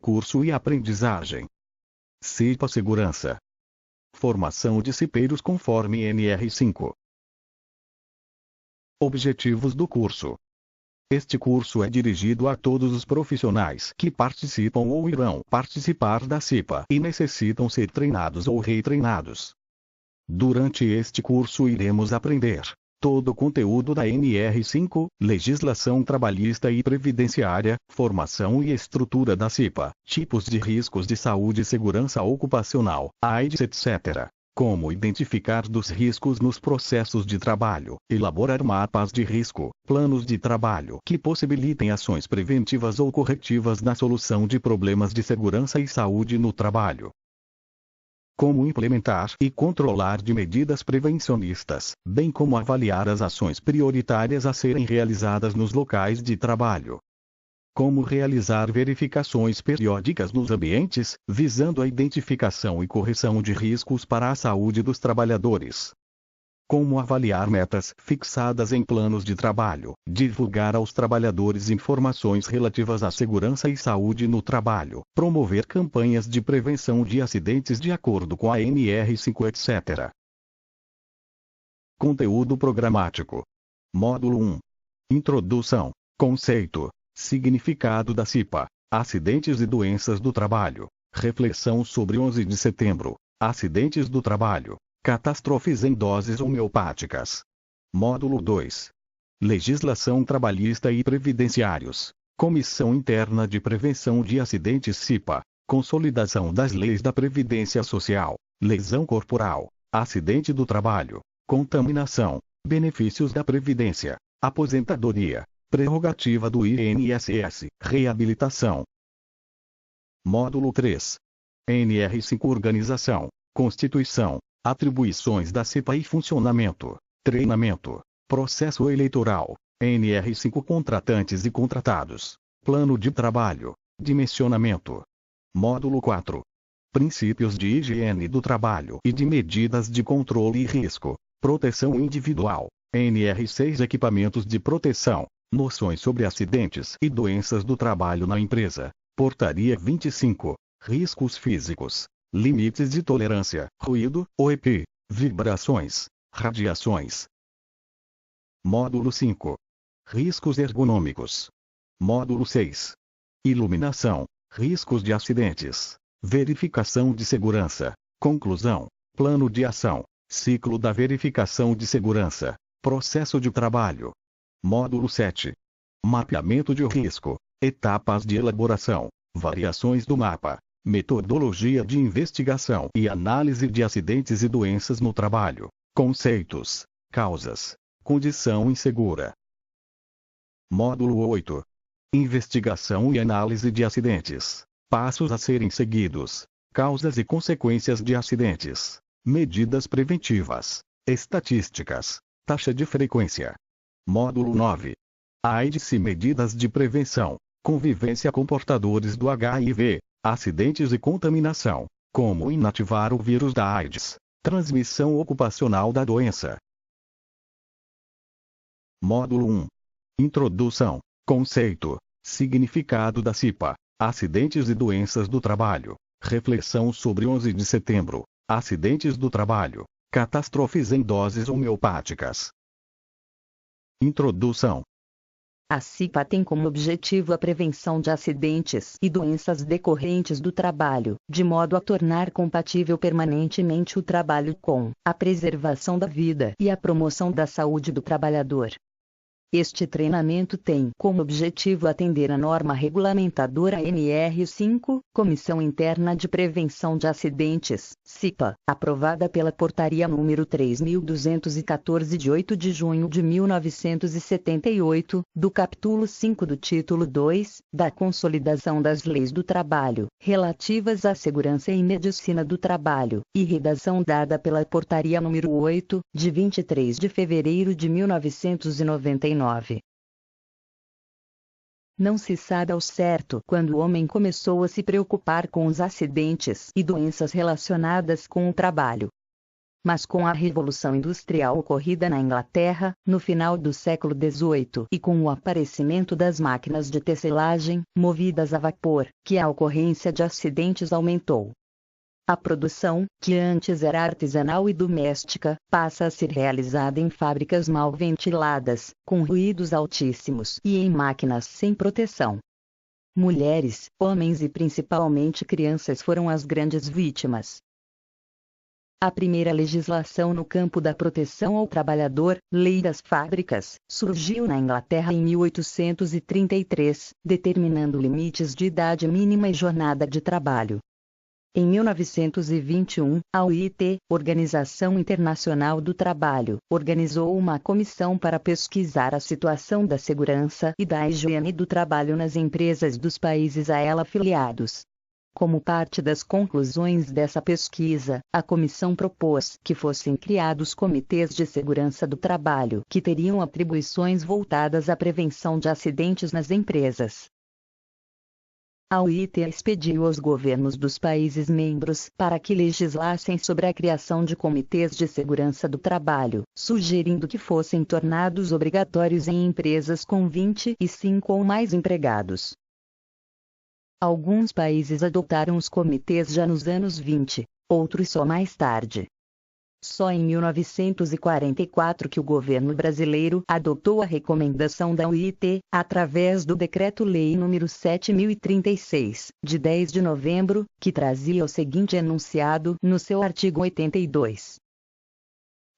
curso e aprendizagem. CIPA Segurança. Formação de cipeiros conforme NR5. Objetivos do curso. Este curso é dirigido a todos os profissionais que participam ou irão participar da CIPA e necessitam ser treinados ou retreinados. Durante este curso iremos aprender todo o conteúdo da NR5, legislação trabalhista e previdenciária, formação e estrutura da CIPA, tipos de riscos de saúde e segurança ocupacional, AIDS, etc. Como identificar dos riscos nos processos de trabalho, elaborar mapas de risco, planos de trabalho que possibilitem ações preventivas ou corretivas na solução de problemas de segurança e saúde no trabalho. Como implementar e controlar de medidas prevencionistas, bem como avaliar as ações prioritárias a serem realizadas nos locais de trabalho. Como realizar verificações periódicas nos ambientes, visando a identificação e correção de riscos para a saúde dos trabalhadores. Como avaliar metas fixadas em planos de trabalho, divulgar aos trabalhadores informações relativas à segurança e saúde no trabalho, promover campanhas de prevenção de acidentes de acordo com a NR5, etc. Conteúdo programático. Módulo 1. Introdução, conceito, significado da CIPA, acidentes e doenças do trabalho, reflexão sobre 11 de setembro, acidentes do trabalho, catástrofes em doses homeopáticas. Módulo 2. Legislação trabalhista e previdenciários, Comissão Interna de Prevenção de Acidentes CIPA, consolidação das leis da Previdência Social, lesão corporal, acidente do trabalho, contaminação, benefícios da Previdência, aposentadoria, prerrogativa do INSS, reabilitação. Módulo 3. NR5 Organização, Constituição, atribuições da CIPA e funcionamento, treinamento, processo eleitoral, NR5 contratantes e contratados, plano de trabalho, dimensionamento. Módulo 4. Princípios de higiene do trabalho e de medidas de controle e risco, proteção individual, NR6 equipamentos de proteção, noções sobre acidentes e doenças do trabalho na empresa, Portaria 25, riscos físicos, limites de tolerância, ruído, OEP, vibrações, radiações. Módulo 5. Riscos ergonômicos. Módulo 6. Iluminação, riscos de acidentes, verificação de segurança, conclusão, plano de ação, ciclo da verificação de segurança, processo de trabalho. Módulo 7. Mapeamento de risco, etapas de elaboração, variações do mapa, metodologia de investigação e análise de acidentes e doenças no trabalho, conceitos, causas, condição insegura. Módulo 8. Investigação e análise de acidentes, passos a serem seguidos, causas e consequências de acidentes, medidas preventivas, estatísticas, taxa de frequência. Módulo 9. AIDS e medidas de prevenção, convivência com portadores do HIV, acidentes e contaminação, como inativar o vírus da AIDS, transmissão ocupacional da doença. Módulo 1. Introdução, conceito, significado da CIPA, acidentes e doenças do trabalho, reflexão sobre 11 de setembro, acidentes do trabalho, catástrofes em doses homeopáticas. Introdução. A CIPA tem como objetivo a prevenção de acidentes e doenças decorrentes do trabalho, de modo a tornar compatível permanentemente o trabalho com a preservação da vida e a promoção da saúde do trabalhador. Este treinamento tem como objetivo atender a norma regulamentadora NR5, Comissão Interna de Prevenção de Acidentes, CIPA, aprovada pela Portaria número 3.214 de 8 de junho de 1978, do capítulo 5 do título 2, da Consolidação das Leis do Trabalho, relativas à segurança e medicina do trabalho, e redação dada pela Portaria número 8, de 23 de fevereiro de 1999. Não se sabe ao certo quando o homem começou a se preocupar com os acidentes e doenças relacionadas com o trabalho. mas com a Revolução Industrial ocorrida na Inglaterra, no final do século XVIII, e com o aparecimento das máquinas de tecelagem, movidas a vapor, que a ocorrência de acidentes aumentou. A produção, que antes era artesanal e doméstica, passa a ser realizada em fábricas mal ventiladas, com ruídos altíssimos e em máquinas sem proteção. Mulheres, homens e principalmente crianças foram as grandes vítimas. A primeira legislação no campo da proteção ao trabalhador, Lei das Fábricas, surgiu na Inglaterra em 1833, determinando limites de idade mínima e jornada de trabalho. Em 1921, a OIT, Organização Internacional do Trabalho, organizou uma comissão para pesquisar a situação da segurança e da higiene do trabalho nas empresas dos países a ela afiliados. Como parte das conclusões dessa pesquisa, a comissão propôs que fossem criados comitês de segurança do trabalho que teriam atribuições voltadas à prevenção de acidentes nas empresas. A OIT expediu aos governos dos países membros para que legislassem sobre a criação de comitês de segurança do trabalho, sugerindo que fossem tornados obrigatórios em empresas com 25 ou mais empregados. Alguns países adotaram os comitês já nos anos 20, outros só mais tarde. Só em 1944 que o governo brasileiro adotou a recomendação da OIT, através do Decreto-Lei nº 7.036, de 10 de novembro, que trazia o seguinte enunciado no seu artigo 82.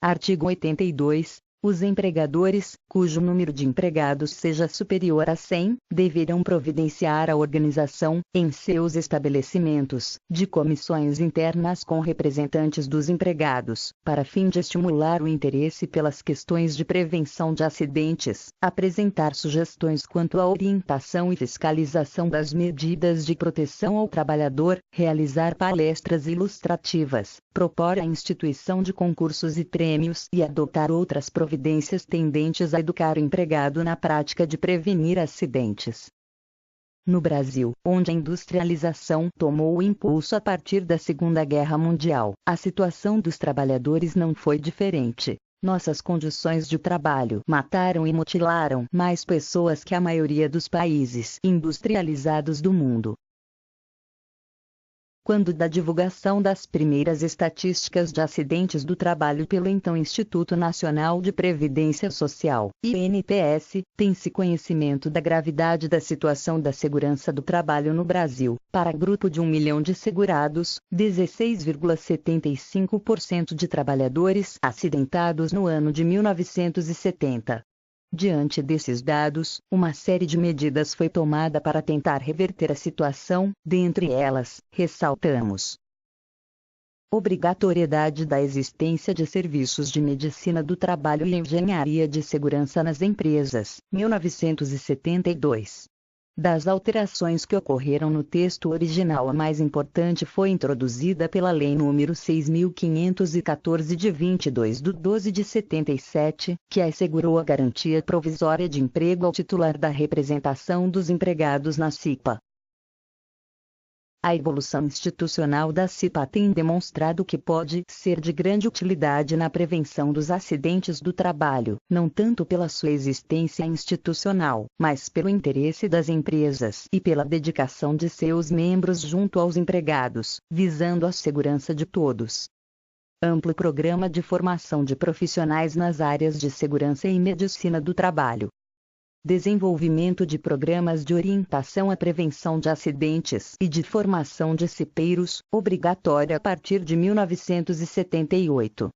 Artigo 82. Os empregadores, cujo número de empregados seja superior a 100, deverão providenciar à organização, em seus estabelecimentos, de comissões internas com representantes dos empregados, para fim de estimular o interesse pelas questões de prevenção de acidentes, apresentar sugestões quanto à orientação e fiscalização das medidas de proteção ao trabalhador, realizar palestras ilustrativas, propor a instituição de concursos e prêmios e adotar outras providências tendentes a educar o empregado na prática de prevenir acidentes. No Brasil, onde a industrialização tomou o impulso a partir da Segunda Guerra Mundial, a situação dos trabalhadores não foi diferente. Nossas condições de trabalho mataram e mutilaram mais pessoas que a maioria dos países industrializados do mundo. Quando da divulgação das primeiras estatísticas de acidentes do trabalho pelo então Instituto Nacional de Previdência Social, INPS, tem-se conhecimento da gravidade da situação da segurança do trabalho no Brasil. Para grupo de 1 milhão de segurados, 16,75% de trabalhadores acidentados no ano de 1970. Diante desses dados, uma série de medidas foi tomada para tentar reverter a situação, dentre elas, ressaltamos: obrigatoriedade da existência de serviços de medicina do trabalho e engenharia de segurança nas empresas, 1972. Das alterações que ocorreram no texto original, a mais importante foi introduzida pela Lei nº 6.514 de 22/12 de 77, que assegurou a garantia provisória de emprego ao titular da representação dos empregados na CIPA. A evolução institucional da CIPA tem demonstrado que pode ser de grande utilidade na prevenção dos acidentes do trabalho, não tanto pela sua existência institucional, mas pelo interesse das empresas e pela dedicação de seus membros junto aos empregados, visando a segurança de todos. Amplo programa de formação de profissionais nas áreas de segurança e medicina do trabalho. Desenvolvimento de programas de orientação à prevenção de acidentes e de formação de cipeiros, obrigatória a partir de 1978.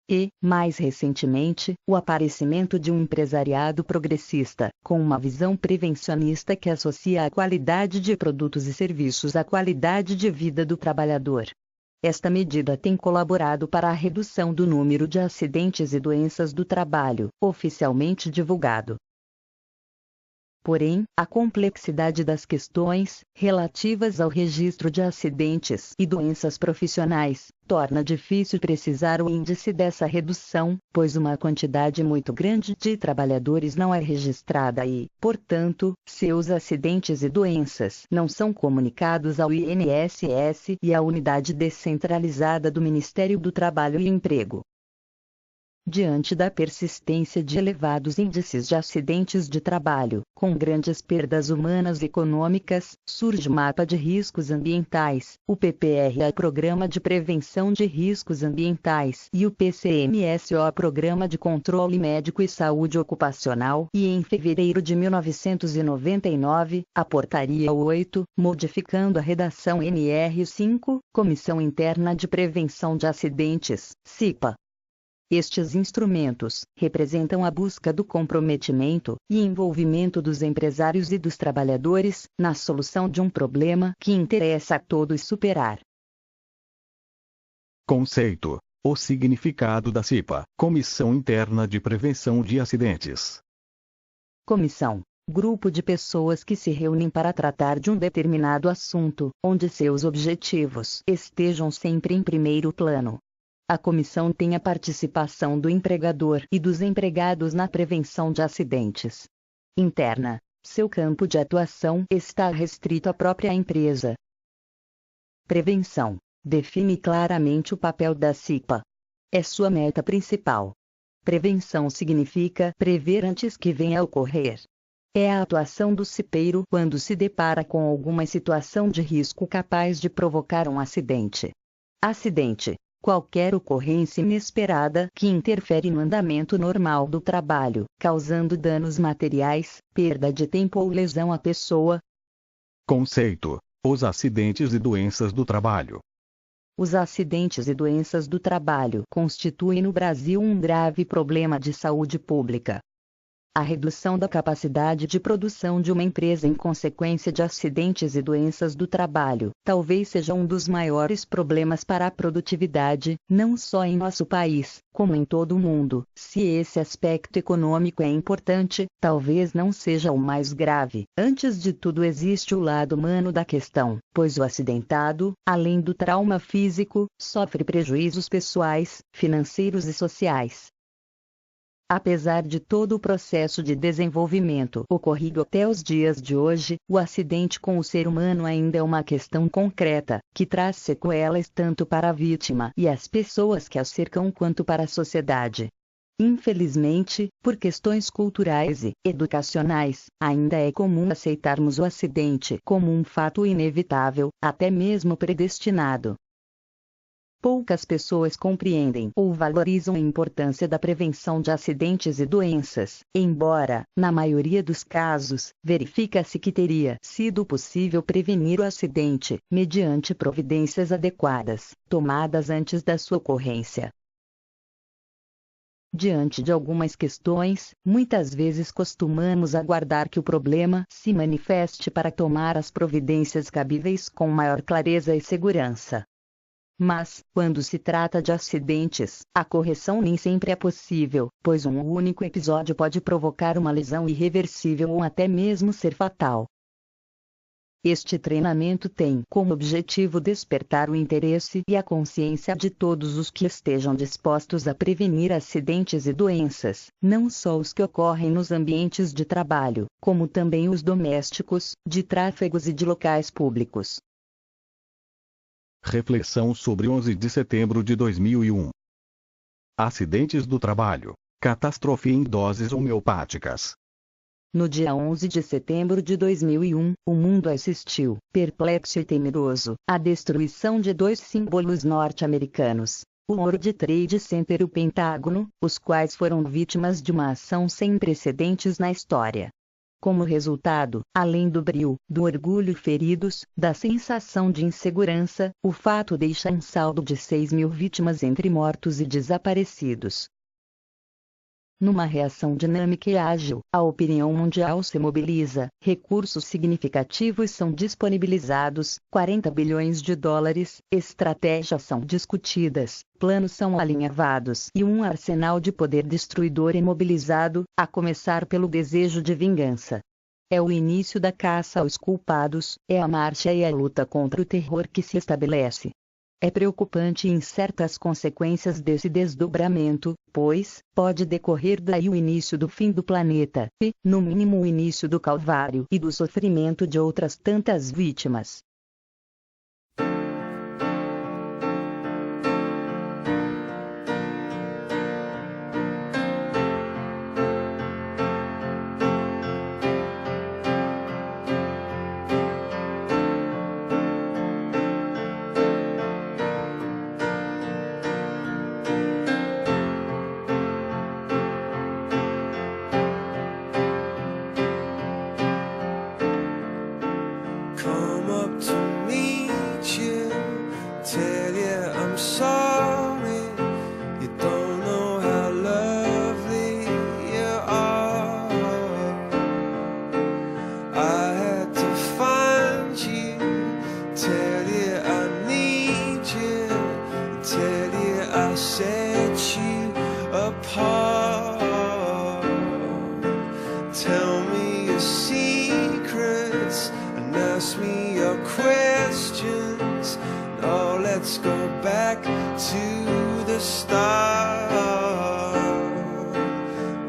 E, mais recentemente, o aparecimento de um empresariado progressista, com uma visão prevencionista que associa a qualidade de produtos e serviços à qualidade de vida do trabalhador. Esta medida tem colaborado para a redução do número de acidentes e doenças do trabalho, oficialmente divulgado. Porém, a complexidade das questões relativas ao registro de acidentes e doenças profissionais torna difícil precisar o índice dessa redução, pois uma quantidade muito grande de trabalhadores não é registrada e, portanto, seus acidentes e doenças não são comunicados ao INSS e à Unidade Descentralizada do Ministério do Trabalho e Emprego. Diante da persistência de elevados índices de acidentes de trabalho, com grandes perdas humanas e econômicas, surge o Mapa de Riscos Ambientais, o PPRA Programa de Prevenção de Riscos Ambientais e o PCMSO Programa de Controle Médico e Saúde Ocupacional e em fevereiro de 1999, a Portaria 8, modificando a redação NR5, Comissão Interna de Prevenção de Acidentes, CIPA. Estes instrumentos representam a busca do comprometimento e envolvimento dos empresários e dos trabalhadores na solução de um problema que interessa a todos superar. Conceito: o significado da CIPA, Comissão Interna de Prevenção de Acidentes. Comissão: grupo de pessoas que se reúnem para tratar de um determinado assunto, onde seus objetivos estejam sempre em primeiro plano. A comissão tem a participação do empregador e dos empregados na prevenção de acidentes. Interna: seu campo de atuação está restrito à própria empresa. Prevenção: define claramente o papel da CIPA. É sua meta principal. Prevenção significa prever antes que venha a ocorrer. É a atuação do cipeiro quando se depara com alguma situação de risco capaz de provocar um acidente. Acidente: qualquer ocorrência inesperada que interfere no andamento normal do trabalho, causando danos materiais, perda de tempo ou lesão à pessoa. Conceito: os acidentes e doenças do trabalho. Os acidentes e doenças do trabalho constituem no Brasil um grave problema de saúde pública. A redução da capacidade de produção de uma empresa em consequência de acidentes e doenças do trabalho, talvez seja um dos maiores problemas para a produtividade, não só em nosso país, como em todo o mundo. Se esse aspecto econômico é importante, talvez não seja o mais grave. Antes de tudo existe o lado humano da questão, pois o acidentado, além do trauma físico, sofre prejuízos pessoais, financeiros e sociais. Apesar de todo o processo de desenvolvimento ocorrido até os dias de hoje, o acidente com o ser humano ainda é uma questão concreta, que traz sequelas tanto para a vítima e as pessoas que a cercam quanto para a sociedade. Infelizmente, por questões culturais e educacionais, ainda é comum aceitarmos o acidente como um fato inevitável, até mesmo predestinado. Poucas pessoas compreendem ou valorizam a importância da prevenção de acidentes e doenças, embora, na maioria dos casos, verifica-se que teria sido possível prevenir o acidente, mediante providências adequadas, tomadas antes da sua ocorrência. Diante de algumas questões, muitas vezes costumamos aguardar que o problema se manifeste para tomar as providências cabíveis com maior clareza e segurança. Mas, quando se trata de acidentes, a correção nem sempre é possível, pois um único episódio pode provocar uma lesão irreversível ou até mesmo ser fatal. Este treinamento tem como objetivo despertar o interesse e a consciência de todos os que estejam dispostos a prevenir acidentes e doenças, não só os que ocorrem nos ambientes de trabalho, como também os domésticos, de tráfegos e de locais públicos. Reflexão sobre 11 de setembro de 2001. Acidentes do trabalho. Catástrofe em doses homeopáticas. No dia 11 de setembro de 2001, o mundo assistiu, perplexo e temeroso, à destruição de dois símbolos norte-americanos, o World Trade Center e o Pentágono, os quais foram vítimas de uma ação sem precedentes na história. Como resultado, além do brio, do orgulho feridos, da sensação de insegurança, o fato deixa um saldo de 6.000 vítimas entre mortos e desaparecidos. Numa reação dinâmica e ágil, a opinião mundial se mobiliza, recursos significativos são disponibilizados, 40 bilhões de dólares, estratégias são discutidas, planos são alinhavados e um arsenal de poder destruidor é mobilizado, a começar pelo desejo de vingança. É o início da caça aos culpados, é a marcha e a luta contra o terror que se estabelece. É preocupante e incertas consequências desse desdobramento, pois pode decorrer daí o início do fim do planeta e, no mínimo, o início do calvário e do sofrimento de outras tantas vítimas. Come up to meet you, tell you I'm sorry. You don't know how lovely you are. I had to find you, tell you I need you, tell you I set you apart. Tell me your secrets and ask me your questions. Now let's go back to the start.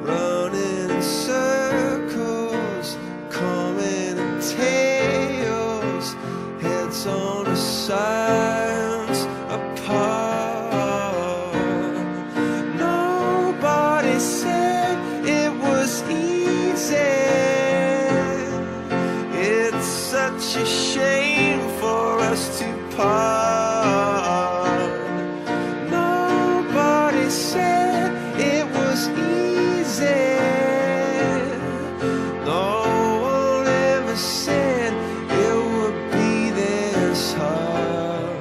Running in circles, coming in tails, heads on the sides apart. Nobody said it was easy. It's such a shame for us to part. Nobody said it was easy. No one ever said it would be this hard.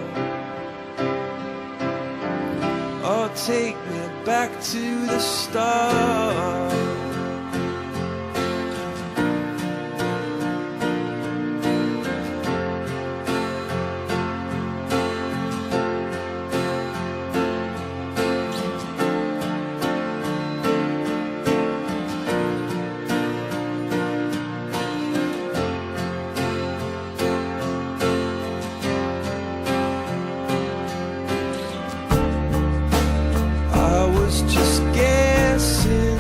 Oh, take me back to the start. I was just guessing,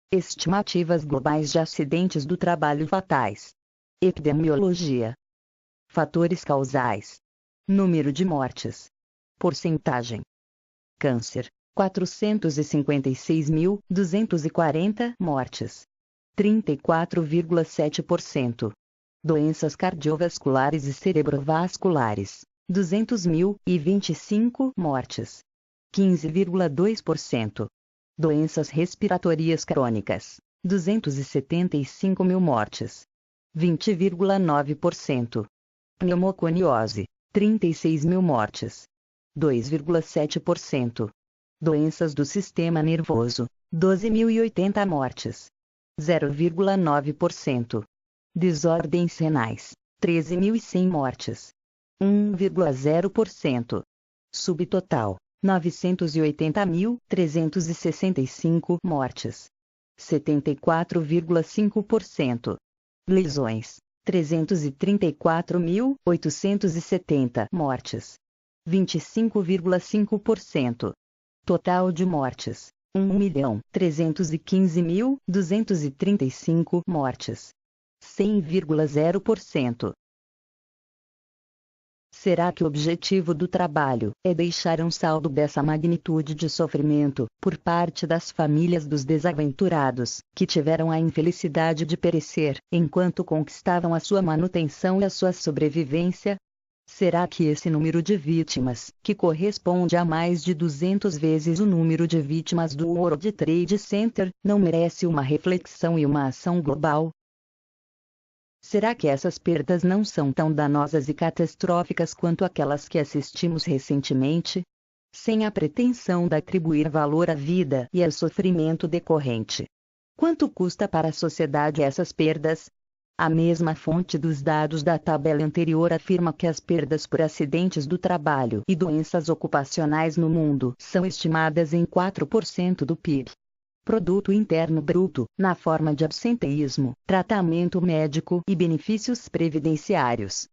Estimativas globais de acidentes do trabalho fatais. Epidemiologia. Fatores causais. Número de mortes. Porcentagem. Câncer, 456.240 mortes. 34,7%. Doenças cardiovasculares e cerebrovasculares, 200.025 mortes. 15,2%. Doenças respiratórias crônicas, 275.000 mortes. 20,9%. Pneumoconiose, 36.000 mortes. 2,7%. Doenças do sistema nervoso, 12.080 mortes. 0,9%. Desordens renais, 13.100 mortes. 1,0%. Subtotal, 980.365 mortes. 74,5%. Lesões, 334.870 mortes. 25,5%. Total de mortes, 1.315.235 mortes. 100,0%. Será que o objetivo do trabalho é deixar um saldo dessa magnitude de sofrimento, por parte das famílias dos desaventurados, que tiveram a infelicidade de perecer, enquanto conquistavam a sua manutenção e a sua sobrevivência? Será que esse número de vítimas, que corresponde a mais de 200 vezes o número de vítimas do World Trade Center, não merece uma reflexão e uma ação global? Será que essas perdas não são tão danosas e catastróficas quanto aquelas que assistimos recentemente? Sem a pretensão de atribuir valor à vida e ao sofrimento decorrente. Quanto custa para a sociedade essas perdas? A mesma fonte dos dados da tabela anterior afirma que as perdas por acidentes do trabalho e doenças ocupacionais no mundo são estimadas em 4% do PIB. Produto Interno Bruto, na forma de absenteísmo, tratamento médico e benefícios previdenciários.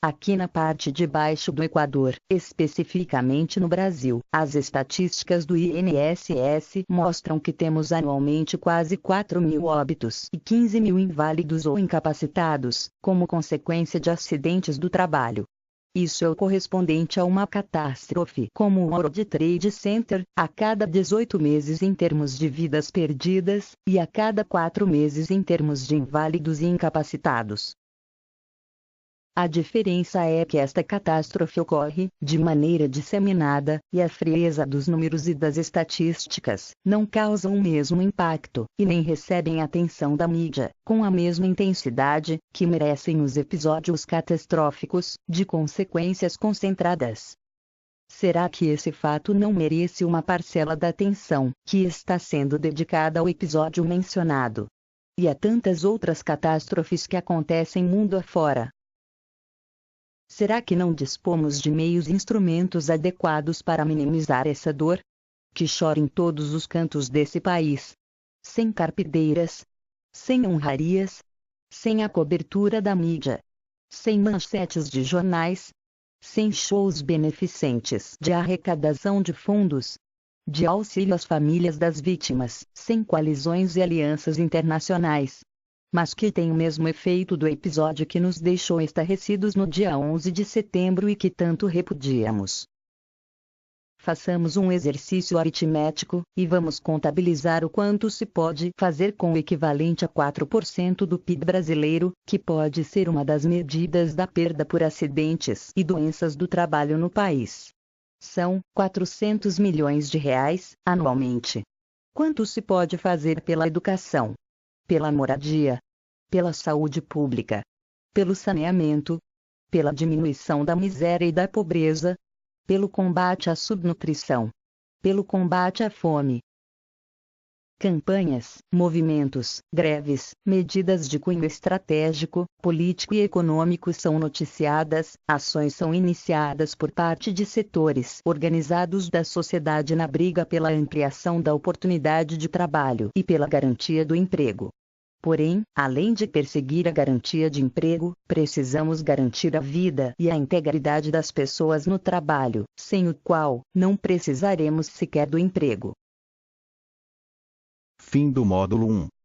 Aqui na parte de baixo do Equador, especificamente no Brasil, as estatísticas do INSS mostram que temos anualmente quase 4.000 óbitos e 15.000 inválidos ou incapacitados, como consequência de acidentes do trabalho. Isso é o correspondente a uma catástrofe como o World Trade Center, a cada 18 meses em termos de vidas perdidas, e a cada 4 meses em termos de inválidos e incapacitados. A diferença é que esta catástrofe ocorre de maneira disseminada, e a frieza dos números e das estatísticas não causam o mesmo impacto, e nem recebem atenção da mídia, com a mesma intensidade, que merecem os episódios catastróficos, de consequências concentradas. Será que esse fato não merece uma parcela da atenção que está sendo dedicada ao episódio mencionado? E a tantas outras catástrofes que acontecem mundo afora? Será que não dispomos de meios e instrumentos adequados para minimizar essa dor? Que chora em todos os cantos desse país. Sem carpideiras. Sem honrarias. Sem a cobertura da mídia. Sem manchetes de jornais. Sem shows beneficentes de arrecadação de fundos. De auxílio às famílias das vítimas. Sem coalizões e alianças internacionais. Mas que tem o mesmo efeito do episódio que nos deixou estarrecidos no dia 11 de setembro e que tanto repudiamos. Façamos um exercício aritmético, e vamos contabilizar o quanto se pode fazer com o equivalente a 4% do PIB brasileiro, que pode ser uma das medidas da perda por acidentes e doenças do trabalho no país. São 400 milhões de reais, anualmente. Quanto se pode fazer pela educação? Pela moradia, pela saúde pública, pelo saneamento, pela diminuição da miséria e da pobreza, pelo combate à subnutrição, pelo combate à fome. Campanhas, movimentos, greves, medidas de cunho estratégico, político e econômico são noticiadas, ações são iniciadas por parte de setores organizados da sociedade na briga pela ampliação da oportunidade de trabalho e pela garantia do emprego. Porém, além de perseguir a garantia de emprego, precisamos garantir a vida e a integridade das pessoas no trabalho, sem o qual não precisaremos sequer do emprego. Fim do módulo 1.